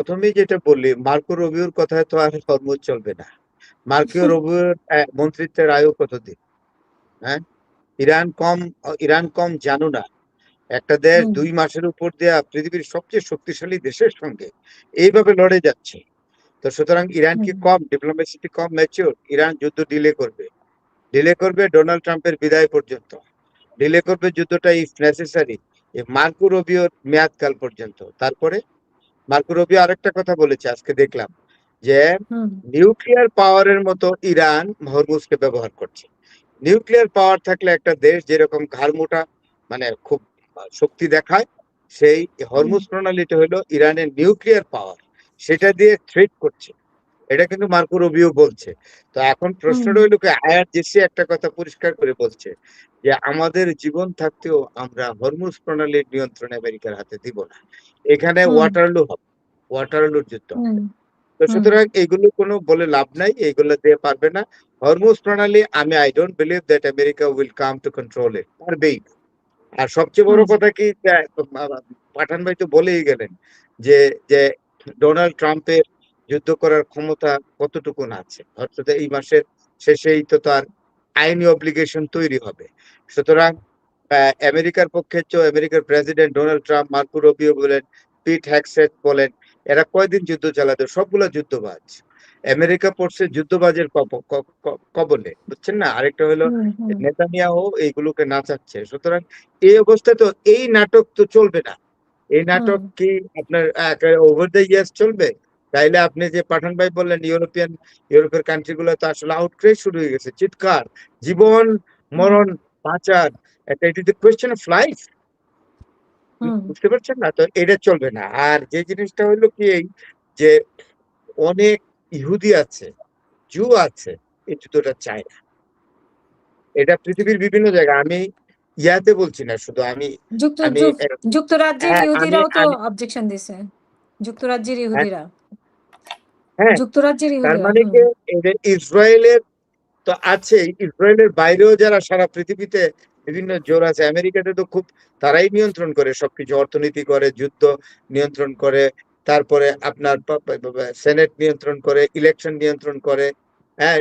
প্রথমেই যেটা বললি, মার্কো রুবিওর কথায় তো আর হরমুজ চলবে না। মার্কো রুবিওর মন্ত্রিত্বের আয়ু কতদিন? হ্যাঁ, ইরান কম জানো না। একটা দেশ হুম 2 মাসের উপর দেয়া পৃথিবীর সবচেয়ে শক্তিশালী দেশের সঙ্গে এইভাবে লড়ে যাচ্ছে। তো সুতরাং ইরান কি হুম কম ডিপ্লোমেসিটি কম ম্যাচিওর? ইরান যুদ্ধ ডিলে করবে ডোনাল্ড ট্রাম্পের বিদায় পর্যন্ত। ডিলে করবে যুদ্ধটা ইফ নেসেসারি মার্কো রুবিওর মেয়াদকাল পর্যন্ত। তারপরে মার্কো রুবিও আরেকটা কথা বলেছে আজকে দেখলাম, যে হুম নিউক্লিয়ার পাওয়ারের মতো ইরান হরমুজকে ব্যবহার করছে। নিউক্লিয়ার পাওয়ার থাকলে একটা দেশ যেরকম ঘাড়মোটা মানে খুব শক্তি দেখায়, সেই হুম হরমুজ প্রণালীটা হলো ইরানের নিউক্লিয়ার পাওয়ার, সেটা দিয়ে থ্রেট করছে। এটা কিন্তু মার্কো রুবিও বলছে। তো এখন হুম প্রশ্নটা হইলো কি, আইআরজিসি একটা কথা পরিষ্কার করে বলছে যে আমাদের জীবন থাকতেও আমরা হরমুজ প্রণালীর নিয়ন্ত্রণ আমেরিকার হাতে দিব না। এখানে হুম ওয়াটারলু হবে, ওয়াটারলুর যুদ্ধ হুম হবে। তো হুম সুতরাং এগুলো কোনো বলে লাভ নাই, এগুলো দিয়ে পারবে না। হরমুজ প্রণালী I don't believe that America will come to control it, পারবেই না। আর সবচেয়ে বড় হুম কথা কি, পাঠান ভাই তো বলেই গেলেন যে যে ডোনাল্ড ট্রাম্পের যুদ্ধ করার ক্ষমতা কতটুকু আছে, অর্থাৎ এই মাসের শেষেই তো তার আইনি অব্লিগেশন তৈরি হবে। সুতরাং আমেরিকার পক্ষে আমেরিকার president Donald Trump, Marco Rubio বলেন, পিট হ্যাগসেট বলেন, এরা কয়দিন যুদ্ধ চালাতে? সবগুলা যুদ্ধবাজ। আমেরিকা পড়ছে যুদ্ধবাজের কবলে, বুঝছেন না? আরেকটা হলো হুম হুম নেতানিয়াহু এইগুলোকে নাচাচ্ছে। সুতরাং এই অবস্থায় তো এই নাটক তো চলবে না। এই হুম নাটক কি আপনার ওভার দ্য ইয়ার্স চলবে? তাইলে আপনি যে পাঠান ভাই বললেন, ইউরোপের কান্ট্রি গুলো তো আসলে আউটক্রাই শুরু হয়ে গেছে, চিৎকার, জীবন হুম মরণ বাঁচার একটা, it is the question of life. হুম বুঝতে পারছেন না? তো এটা চলবে না। আর যে জিনিসটা হইলো কি, এই যে অনেক ইহুদি আছে, জু আছে, এই যুদ্ধটা চায় না। এটা পৃথিবীর বিভিন্ন জায়গায়, আমি ইয়াতে বলছি না শুধু, আমি যুক্ত আমি যুক- যুক্তরাজ্যের হ্যাঁ আমি ইহুদিরাও তো আমি অবজেকশন দিছে। যুক্তরাজ্যের হ্যাঁ ইহুদিরা হ্যাঁ, যুক্তরাজ্যের তার ইহুদিরা মানে হুম কি, এই যে ইসরায়েলের তো আছে, ইসরায়েলের বাইরেও যারা সারা পৃথিবীতে বিভিন্ন জোর আছে। আমেরিকাতে তো খুব তারাই নিয়ন্ত্রণ করে সবকিছু, অর্থনীতি করে, যুদ্ধ নিয়ন্ত্রণ করে, তারপরে আপনার সেনেট নিয়ন্ত্রণ করে, ইলেকশন নিয়ন্ত্রণ করে, হ্যাঁ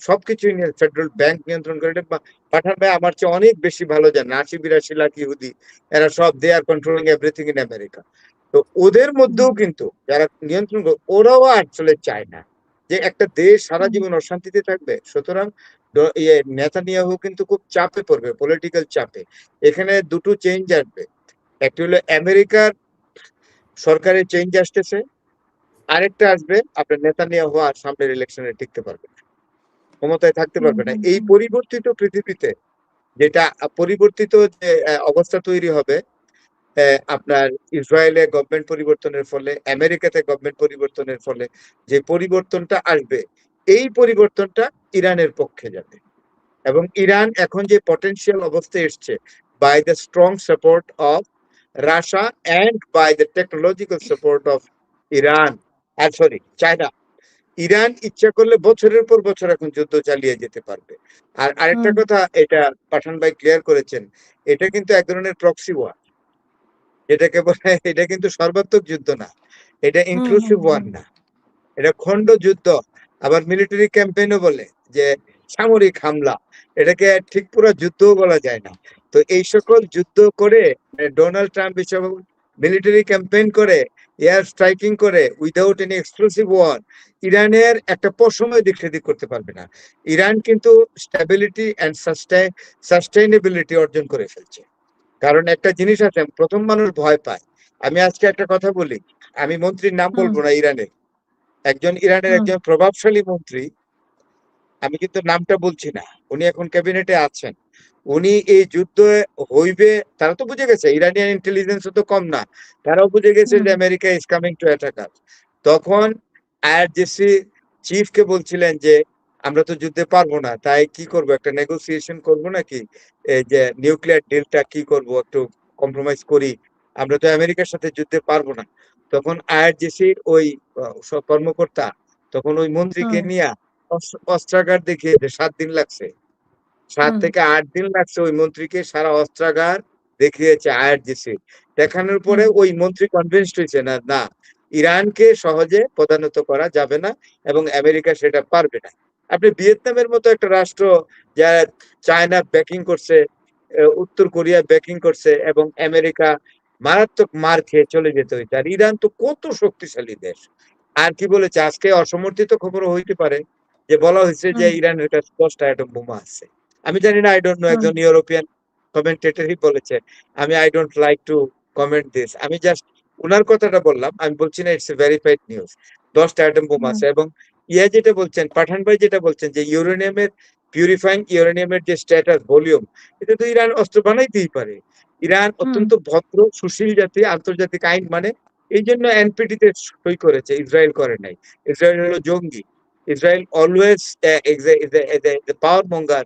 সবকিছু ফেডারেল ব্যাংক নিয়ন্ত্রণ করে। এটা পাঠান ভাই আমার চেয়ে অনেক বেশি ভালো জানে, 80-82 লাখ ইহুদি, এরা সব দে আর কন্ট্রোলিং এভরিথিং ইন আমেরিকা। তো ওদের হুম মধ্যেও কিন্তু যারা নিয়ন্ত্রণ করে, ওরাও আসলে চায় না যে একটা দেশ সারা হুম জীবন অশান্তিতে থাকবে। সুতরাং নেতানিয়াহু কিন্তু খুব চাপে পড়বে, পলিটিক্যাল চাপে। এখানে দুটো চেঞ্জ আসবে, একটি হলো আমেরিকার সরকারের চেঞ্জ আসতেছে, আরেকটা আসবে আপনার নেতানিয়াহু আর সামনের ইলেকশনে টিকতে পারবে না, ক্ষমতায় থাকতে হুম পারবে না। হুম এই হুম পরিবর্তিত পৃথিবীতে যেটা পরিবর্তিত যে অবস্থা তৈরি হবে, আপনার ইসরায়েলে গভর্নমেন্ট পরিবর্তনের ফলে, আমেরিকাতে গভর্নমেন্ট পরিবর্তনের ফলে যে পরিবর্তনটা আসবে, এই পরিবর্তনটা ইরানের পক্ষে যাবে। এবং ইরান এখন যে পটেনশিয়াল অবস্থায় এসছে, by the strong support of Russia and by the technological support of Iran, আর সরি চায়না। ইরান ইচ্ছা করলে বছরের পর বছর এখন যুদ্ধ চালিয়ে যেতে পারবে। আর আরেকটা হুম কথা, এটা পাঠান ভাই ক্লিয়ার করেছেন, এটা কিন্তু এক ধরনের প্রক্সি ওয়ার, যেটাকে বলে, এটা কিন্তু সর্বাত্মক যুদ্ধ না, এটা হুম হুম ইনক্লুসিভ ওয়ার হুম না, এটা খন্ড যুদ্ধ। আবার মিলিটারি ক্যাম্পেইনও বলে, যে সামরিক হামলা, এটাকে ঠিক পুরো যুদ্ধও বলা যায় না। তো এই সকল যুদ্ধ করে ডোনাল্ড ট্রাম্প হিসেবে মিলিটারি ক্যাম্পেইন করে, এয়ার স্ট্রাইকিং করে, উইদাউট এনি এক্সক্লুসিভ ওয়ার, ইরানের একটা পশমও দিক সেদিক করতে পারবে না। ইরান কিন্তু স্ট্যাবিলিটি অ্যান্ড সাস্টেইনেবিলিটি অর্জন করে ফেলছে। কারণ একটা জিনিস আছে, প্রথম মানুষ ভয় পায়। আমি আজকে একটা কথা বলি, আমি মন্ত্রীর নাম হুম বলবো না, ইরানের হুম একজন প্রভাবশালী মন্ত্রী, আমি কিন্তু নামটা বলছি না, উনি এখন ক্যাবিনেটে আছেন। উনি এই যুদ্ধ হইবে, তারা তো বুঝে গেছে, ইরানিয়ান ইন্টেলিজেন্স তো কম না, তারাও বুঝে গেছে হুম যে America is coming to attack us. তখন আইআরজিসি চিফকে বলছিলেন যে আমরা তো যুদ্ধে পারবো না, তাই কি করব, একটা নেগোসিয়েশন করব নাকি, এই যে নিউক্লিয়ার ডিলটা কি করব, একটু কম্প্রোমাইজ করি, আমরা তো আমেরিকার সাথে যুদ্ধে পারবো না। তখন আইআরজিসির ওই সব কর্মকর্তা তখন ওই মন্ত্রীকে হুম নিয়ে অস্ত্রাগার দেখিয়েছে, 7 দিন লাগছে, সাত হুম থেকে 8 দিন লাগছে ওই মন্ত্রীকে সারা অস্ত্রাগার দেখিয়েছে আইআরজিসি। দেখানোর পরে হুম ওই মন্ত্রী কনভিন্সড হয়েছে, না না, ইরানকে সহজে পদানত করা যাবে না এবং আমেরিকা সেটা পারবে না। আপনি ভিয়েতনামের মতো একটা রাষ্ট্র যারা চায়না ব্যাকিং করছে, উত্তর কোরিয়া ব্যাকিং করছে এবং আমেরিকা মারাত্মক মার খেয়ে চলে যেতে হইতো। আর ইরান তো কত শক্তিশালী দেশ। আর কি বলেছে আজকে অসমর্থিত খবরও হইতে পারে যে বলা হয়েছে যে হুম, ইরানের কাছে 10টা অ্যাটম বোমা আছে। আমি জানি না, আই ডোন্ট নো, হুম, একজন ইউরোপিয়ান কমেন্টেটরই বলেছে। আমি I don't like to comment this, আমি জাস্ট উনার কথাটা বললাম, আমি বলছি না ইটস এ ভেরিফাইড নিউজ। 10টা অ্যাটম বোমা হুম, আছে এবং যেটা বলছেন, পাঠান ভাই যেটা বলছেন যে ইউরেনিয়ামের পিউরিফাইং ইউরেনিয়ামের যে স্ট্যাটাস ভলিউম, এটা তো ইরান অস্ত্র বানাইতেই পারে। ইরান হুম, অত্যন্ত ভদ্র সুশীল জাতি, আন্তর্জাতিক আইন মানে, এই জন্য এনপিটি তে সই করেছে, ইসরায়েল করে নাই। ইসরায়েল হলো জঙ্গি। ইসরায়েল অলওয়েজ পাওয়ার মঙ্গার,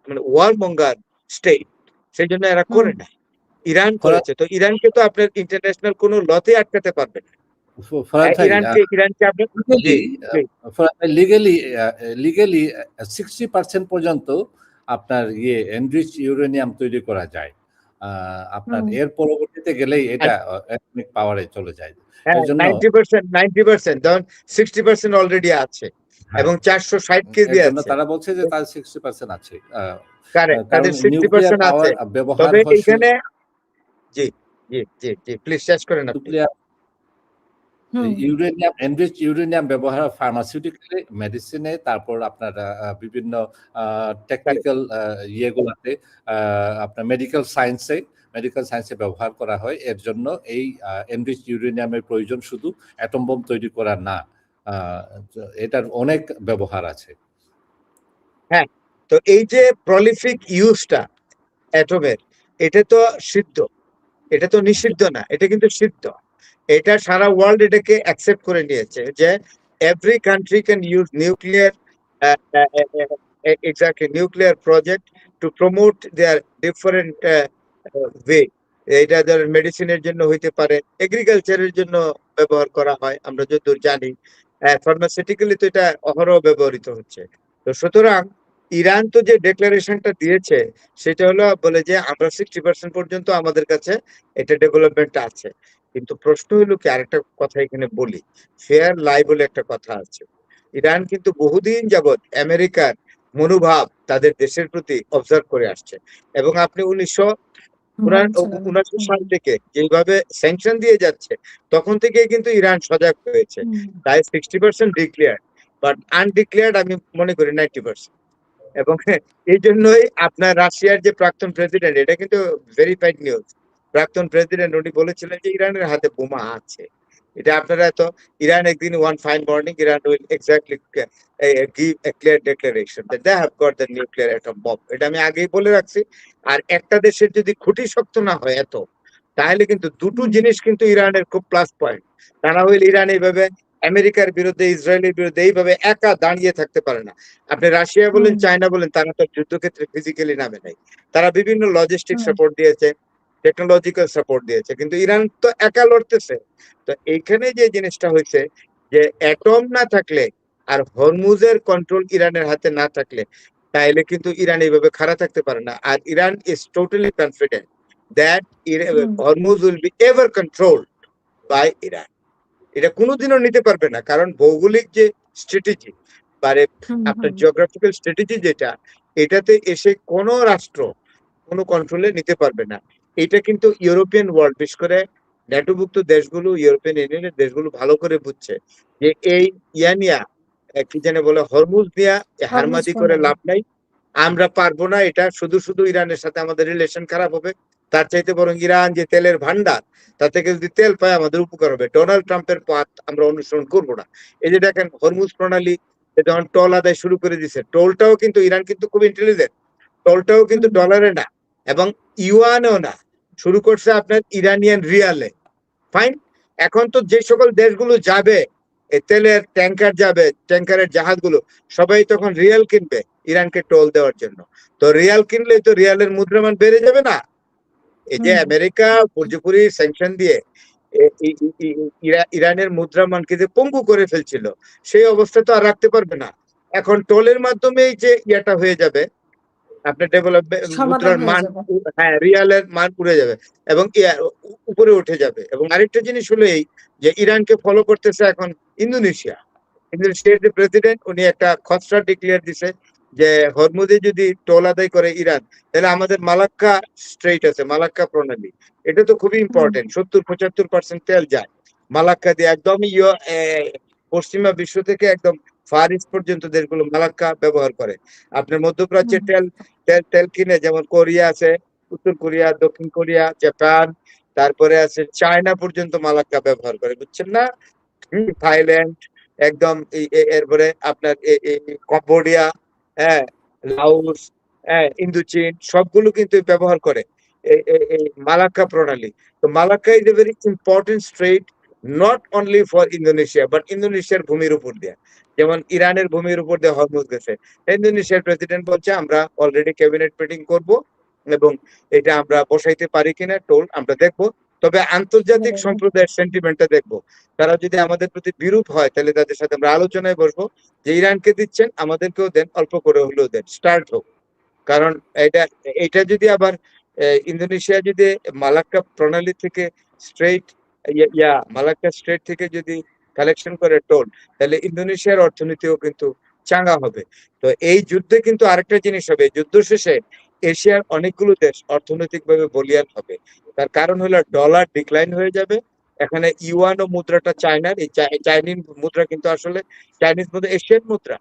মানে ওয়ার মঙ্গার স্টেট, সেই জন্য এরা হুম, করে নাই। ইরান ফরাদ করেছে, তো ইরানকে তো আপনার ইন্টারন্যাশনাল কোনো লতে আটকাতে পারবেন না। ফরাদ ভাই, ইরানকে আপনি, জি জি লিগেলি লিগেলি 60% পর্যন্ত আপনার এনরিচ ইউরেনিয়াম তৈরি করা যায়। আপনার হুম, এর পরবর্তীতে গেলেই এটা অ্যাটমিক পাওয়ারে চলে যায়। হ্যাঁ, এর জন্য 90%, ধরুন 60% অলরেডি আছে হ্যাঁ, এবং 460 কেজি এর জন্য আছে। তারা বলছে যে তার 60% আছে। কারেক্ট, কারণ তাদের সিক্সটি নিউক্লিয়ার পার্সেন্ট আছে। পাওয়ার ব্যবহার তবে হয় এইখানে, জি জি জি জি প্লিজ শেষ করেন আপনি। নিউক্লিয়ার হুম, ইউরেনিয়াম, এনরিচ ইউরেনিয়াম ব্যবহার হয় ফার্মাসিউটিক্যালে, মেডিসিনে, তারপর আপনার বিভিন্ন কারেক্ট, টেকনিক্যাল ইয়েগুলাতে, আপনার মেডিকেল সায়েন্সে ব্যবহার করা হয়। এর জন্য এই এনরিচ ইউরেনিয়ামের প্রয়োজন শুধু অ্যাটম বোম তৈরি করা না। আহ, এটার অনেক ব্যবহার আছে। হ্যাঁ। তো এই যে প্রলিফিক ইউজটা অ্যাটমের, এটা তো সিদ্ধ, এটা তো নিষিদ্ধ না, এটা কিন্তু সিদ্ধ। এটা সারা ওয়ার্ল্ড এটাকে অ্যাকসেপ্ট করে নিয়েছে যে every country can use nuclear, exactly nuclear project to promote there different way. এটা ধর মেডিসিনের জন্য হইতে পারে, এগ্রিকালচারের জন্য ব্যবহার করা হয়, আমরা যতদূর জানি। ফার্মাসিউটিক্যালি তো এটা অহরহ ব্যবহৃত হচ্ছে। তো সুতরাং ইরান তো যে ডেক্লারেশনটা দিয়েছে, সেটা হলো বলে যে আমরা 60% পর্যন্ত আমাদের কাছে এটা ডেভেলপমেন্ট আছে। কিন্তু প্রশ্ন হলো কি, আরেকটা কথা এখানে বলি, ফেয়ার লাই বলে একটা কথা আছে। ইরান কিন্তু বহুদিন যাবৎ আমেরিকার মনোভাব তাদের দেশের প্রতি অবজার্ভ করে আসছে এবং আপনি উনিশশো হুম, সাল থেকে যেভাবে স্যাংশন দিয়ে যাচ্ছে, তখন থেকে কিন্তু ইরান সজাগ হয়েছে। হুম, তাই 60% ডিক্লেয়ার, বাট আনডিক্লেয়ার্ড আমি মনে করি 90%। এবং এই জন্যই আপনার রাশিয়ার যে প্রাক্তন প্রেসিডেন্ট, এটা কিন্তু ভেরিফাইড নিউজ, প্রাক্তন প্রেসিডেন্ট উনি বলেছিলেন যে ইরানের হাতে বোমা আছে। এটা আপনারা তো, ইরান একদিন one fine morning Iran will exactly give a clear declaration that they have got the nuclear atom bomb. এটা আমি আগেই বলে রাখছি। আর একটা দেশের যদি খুঁটি শক্ত না হয় এত, তাহলে কিন্তু দুটো হুম, জিনিস কিন্তু ইরানের খুব প্লাস পয়েন্ট। তা না হইলে ইরান এইভাবে আমেরিকার বিরুদ্ধে, ইসরায়েলের বিরুদ্ধে এইভাবে একা দাঁড়িয়ে থাকতে পারে না। আপনি রাশিয়া বলেন, হুম, চায়না বলেন, তারা তো যুদ্ধক্ষেত্রে ফিজিক্যালি নামে নাই। তারা বিভিন্ন লজিস্টিক হুম, সাপোর্ট দিয়েছে, টেকনোলজিক্যাল সাপোর্ট দিয়েছে, কিন্তু ইরান তো একা লড়তেছে। তো এইখানে যে জিনিসটা হয়েছে যে অ্যাটম না থাকলে আর হরমুজের কন্ট্রোল ইরানের হাতে না থাকলে, তাহলে কিন্তু ইরান এইভাবে খাড়া থাকতে পারে না। আর Iran is totally confident that hmm, Hormuz will be ever controlled by Iran. এটা কোনোদিনও নিতে পারবে না, কারণ ভৌগোলিক যে স্ট্র্যাটেজি, মানে হুম, আপনার হুম, জিওগ্রাফিক্যাল স্ট্র্যাটেজি যেটা, এটাতে এসে কোনো রাষ্ট্র কোনো কন্ট্রোলে নিতে পারবে না। এটা কিন্তু ইউরোপিয়ান ওয়ার্ল্ড, বিশেষ করে ন্যাটোভুক্ত দেশগুলো, ইউরোপিয়ান ইউনিয়নের দেশগুলো ভালো করে বুঝছে যে এই ইয়ানিয়া, কি জানে বলে, হরমুজ নিয়া হরমুজ হারমাজি করে প্রণালী। লাভ নাই। আমরা পারবো না, এটা শুধু শুধু ইরানের সাথে আমাদের রিলেশন খারাপ হবে। তার চাইতে বরং ইরান যে তেলের ভান্ডার, তা থেকে যদি তেল পায় আমাদের উপকার হবে। ডোনাল্ড ট্রাম্পের পথ আমরা অনুসরণ করবো না। এই যে দেখেন হরমুজ প্রণালী যখন টোল আদায় শুরু করে দিছে, টোলটাও কিন্তু ইরান কিন্তু খুব ইন্টেলিজেন্ট, টোলটাও কিন্তু হুম, ডলারে না এবং ইউয়ানও না, শুরু করছে আপনার ইরানিয়ান রিয়ালে। ফাইন। এখন তো যে সকল দেশগুলো যাবে, তেলের ট্যাঙ্কার যাবে, ট্যাঙ্কারের জাহাজগুলো সবাই তখন রিয়াল কিনবে ইরানকে টোল দেওয়ার জন্য। তো রিয়াল কিনলে তো রিয়ালের মুদ্রামান বেড়ে যাবে না? এই যে হুম, আমেরিকা পুরোপুরি স্যাংশন দিয়ে ইরানের মুদ্রামানকে যে পঙ্গু করে ফেলছিল, সেই অবস্থা তো আর রাখতে পারবে না। এখন টোলের মাধ্যমে যে ইয়াটা হয়ে যাবে, আপনার ডেভেলপমেন্ট সমাধান মুদ্রার হয়ে মান, যাবে। হ্যাঁ, রিয়ালের মান উড়ে যাবে এবং উপরে উঠে যাবে। এবং আরেকটা জিনিস হলো এই যে ইরানকে ফলো করতেছে এখন ইন্দোনেশিয়া। ইন্দোনেশিয়ার যে প্রেসিডেন্ট, উনি একটা খসড়া ডিক্লেয়ার দিছে যে হরমুজে যদি টোল আদায় করে ইরান, তাহলে আমাদের মালাক্কা স্ট্রেইট আছে, মালাক্কা প্রণালী, এটা তো খুবই ইম্পর্টেন্ট। 70-75% তেল যায় মালাক্কা দিয়ে, একদম পশ্চিমা বিশ্ব থেকে একদম ফার ইস্ট পর্যন্ত দেশগুলো মালাক্কা ব্যবহার করে। আপনার মধ্যপ্রাচ্যে তেল তেল তেল কিনে, যেমন কোরিয়া আছে, উত্তর কোরিয়া, দক্ষিণ কোরিয়া, জাপান, তারপরে আছে চায়না পর্যন্ত মালাক্কা ব্যবহার করে, বুঝছেন না? থাইল্যান্ড, একদম এরপরে আপনার কম্বোডিয়া, হ্যাঁ, লাওস, হ্যাঁ, ইন্দোচীন, সবগুলো কিন্তু ব্যবহার করে এই মালাক্কা প্রণালী। তো Malacca is a very important straight, not only for Indonesia but ইন্দোনেশিয়ার ভূমির উপর দিয়ে, যেমন ইরানের ভূমির উপর দিয়ে হরমুজ গেছে। ইন্দোনেশিয়ার প্রেসিডেন্ট বলছে আমরা অলরেডি ক্যাবিনেট মিটিং করব এবং এটা আমরা বসাইতে পারি কিনা টোল আমরা দেখবো, তবে আন্তর্জাতিক সম্প্রদায়ের সেন্টিমেন্টটা দেখবো। তারা যদি আমাদের প্রতি বিরূপ হয়, তাহলে তাদের সাথে আমরা আলোচনায় বসবো যে ইরানকে দিচ্ছেন, আমাদেরকেও দেন, অল্প করে হলেও দেন, স্টার্ট হোক। কারণ এটা এটা যদি আবার ইন্দোনেশিয়া যদি মালাক্কা প্রণালী থেকে স্ট্রেট মালাক্কা স্ট্রেট থেকে যদি কালেকশন করে টোল, তাহলে ইন্দোনেশিয়ার অর্থনীতিও কিন্তু চাঙ্গা হবে। তো এই যুদ্ধে কিন্তু আরেকটা জিনিস হবে, যুদ্ধ শেষে এশিয়ার অনেকগুলো দেশ অর্থনৈতিকভাবে বলিয়ান হবে। তার কারণ হলো ডলার ডিক্লাইন হয়ে যাবে। এখানে ইউয়ান ও মুদ্রাটা চায়নার, এই চাইনিজ মুদ্রা কিন্তু আসলে চাইনিজ মুদ্রা এশিয়ান মুদ্রা,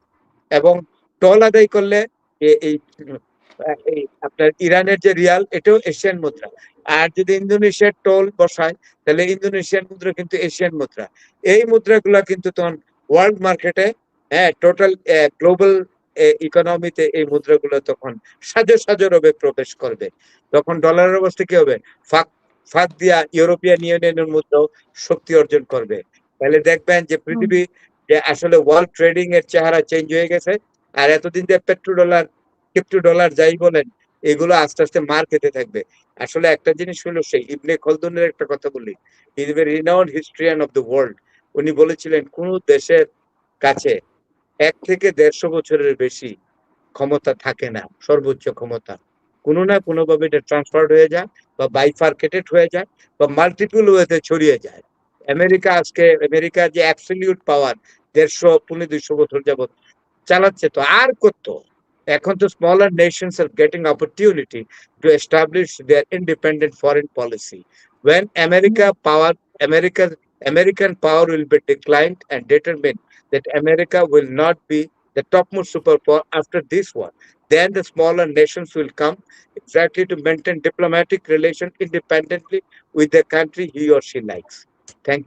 এবং টোল আদায় করলে এই এই আপনার ইরানের যে রিয়াল, এটাও এশিয়ান মুদ্রা। আর যদি ইন্দোনেশিয়ার টোল বসায়, তাহলে ইন্দোনেশিয়ান মুদ্রা কিন্তু এশিয়ান মুদ্রা। এই মুদ্রাগুলা কিন্তু তখন ওয়ার্ল্ড মার্কেটে, হ্যাঁ, টোটাল গ্লোবাল ইকোনমিতে এই মুদ্রাগুলো তখন সাজো সাজো রবে প্রবেশ করবে। তখন ডলারের অবস্থা কি হবে? ফাঁক ফাঁক দিয়া ইউরোপিয়ান ইউনিয়নের মুদ্রাও শক্তি অর্জন করবে। তাহলে দেখবেন যে পৃথিবী, যে আসলে ওয়ার্ল্ড ট্রেডিং এর চেহারা চেঞ্জ হয়ে গেছে। আর এতদিন যে পেট্রো ডলার, ক্রিপ্টো ডলার যাই বলেন, এগুলো আস্তে আস্তে মার খেতে থাকবে। আসলে একটা জিনিস হলো, সেই ইবনে খলদুনের একটা কথা বলি, is a renowned historian of the world. উনি বলেছিলেন কোন দেশের কাছে 1 থেকে 150 বছরের বেশি ক্ষমতা থাকে না, সর্বোচ্চ ক্ষমতা কোনো না কোনো ভাবে এটা ট্রান্সফার্ড হয়ে যায়, বা বাইফার্কেটেড হয়ে যায়, বা মাল্টিপল ওয়েতে ছড়িয়ে যায়। আমেরিকা যে অ্যাবসলিউট পাওয়ার 150-200 বছর যাবত চালাচ্ছে, তো আর কত? এখন তো smaller nations are getting opportunity to establish their independent foreign policy. When American power will be declined and determined that America will not be the topmost superpower after this war, then the smaller nations will come exactly to maintain diplomatic relations independently with the country he or she likes. Thank you.